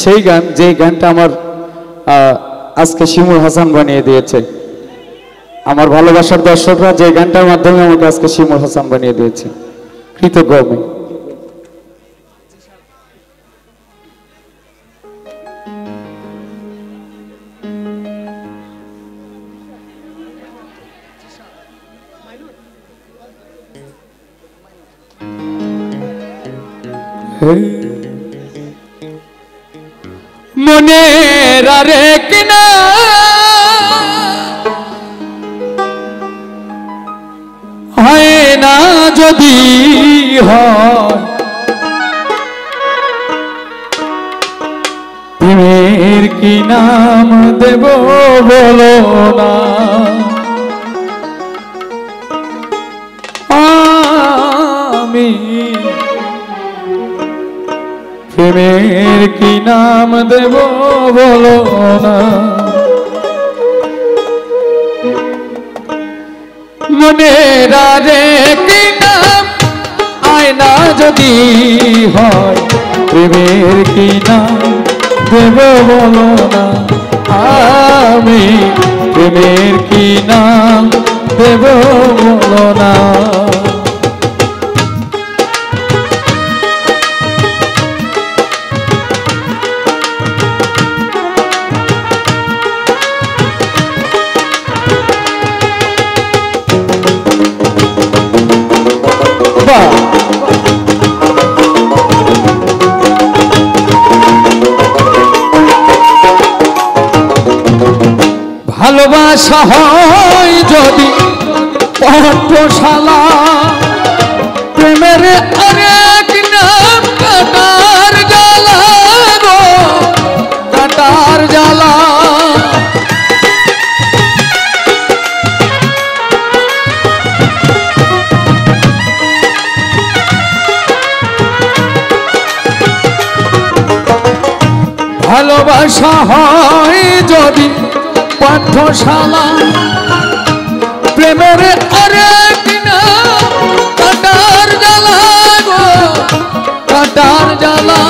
সেই গান যে গানটা আমার আজকে শিমুল হাসান বানিয়ে দিয়েছে। আমার ভালোবাসার দর্শকরা যে গানটার মাধ্যমে আমাকে আজকে শিমুল হাসান বানিয়ে দিয়েছে, কৃতজ্ঞ আমি। মনের আরেক না হয় না যদি হয় প্রেমের কি নাম দেব বলো না, আমি প্রেমের কি নাম দেব বলো না। মনের আরেক নাম আয়না যদি হয় প্রেমের কি নাম দেব বলো না, আমি প্রেমের কি নাম দেব বলো না। ভালোবাসা হয় যদি পাঠশালা প্রেমের আরেক নাম কাটার জ্বালা গো কাটার জ্বালা। ভালোবাসা হয় যদি পাঠশালা প্রেমের আরেক নাম কাটার জ্বালা গো কাটার জ্বালা।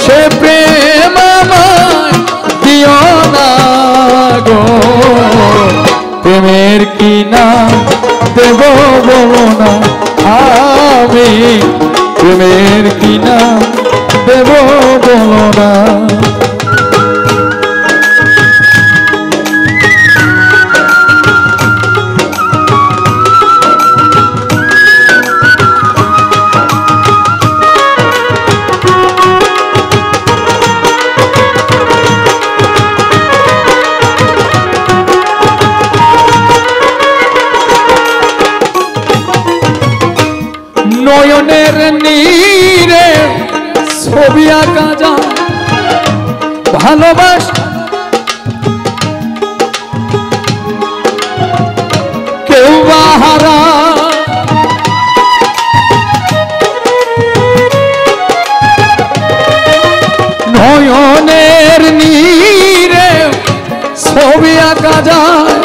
সে প্রেম আমায় দিও না গো, প্রেমের কি নাম দেব বলো না, আমি প্রেমের কি নাম দেব বলো না। নয়নের নীরে ছবি আঁকা যায় ভালোবাসা কেউ বাহারা। নয়নের নীরে ছবি আঁকা যায়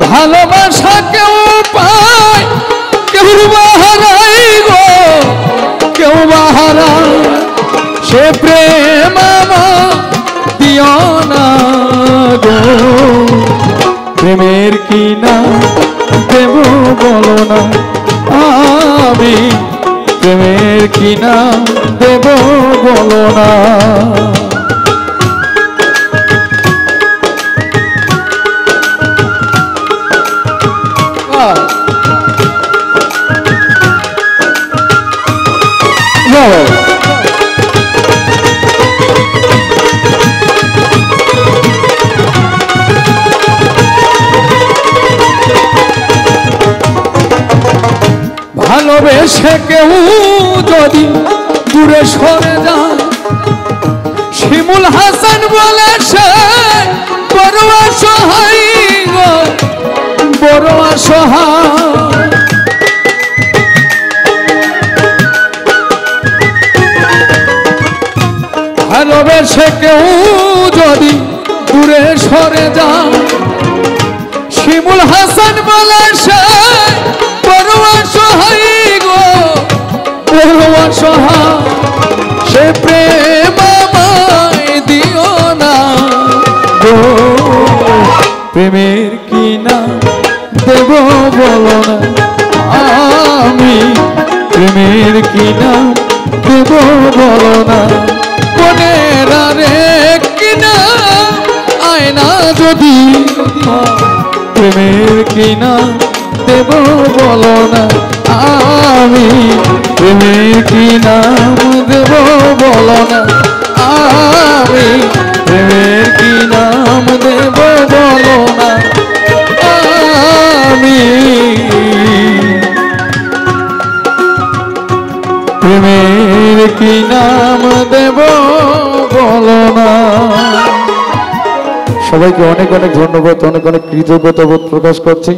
ভালোবাসা কেউ পায় কেউ বাহারাই গো কেউ বাহারা। সে প্রেম আমার দিও না গো, প্রেমের কি নাম দেব বলো না, আমি প্রেমের কি নাম দেব বলো না। ভালোবেসে কেউ যদি দূরে সরে যায় শিমুল হাসান বলে সে বড় অসহায় গো বড় অসহায়। ভালোবেসে কেউ যদি দূরে সরে যায় শিমুল হাসান বলে সে বড় অসহায় গো বড় অসহায়। সে প্রেম দেব বলো না মনের আরেকটি নাম আয়না যদি প্রেমের কিনা দেব বলো না আমি প্রেমের কি নাম দেব বলো না আমি প্রেমের কি নাম দেব বলো না আমি প্রেমের কি নাম দেব বলো না। সবাইকে অনেক অনেক ধন্যবাদ, অনেক অনেক কৃতজ্ঞতা বোধ প্রকাশ করছি।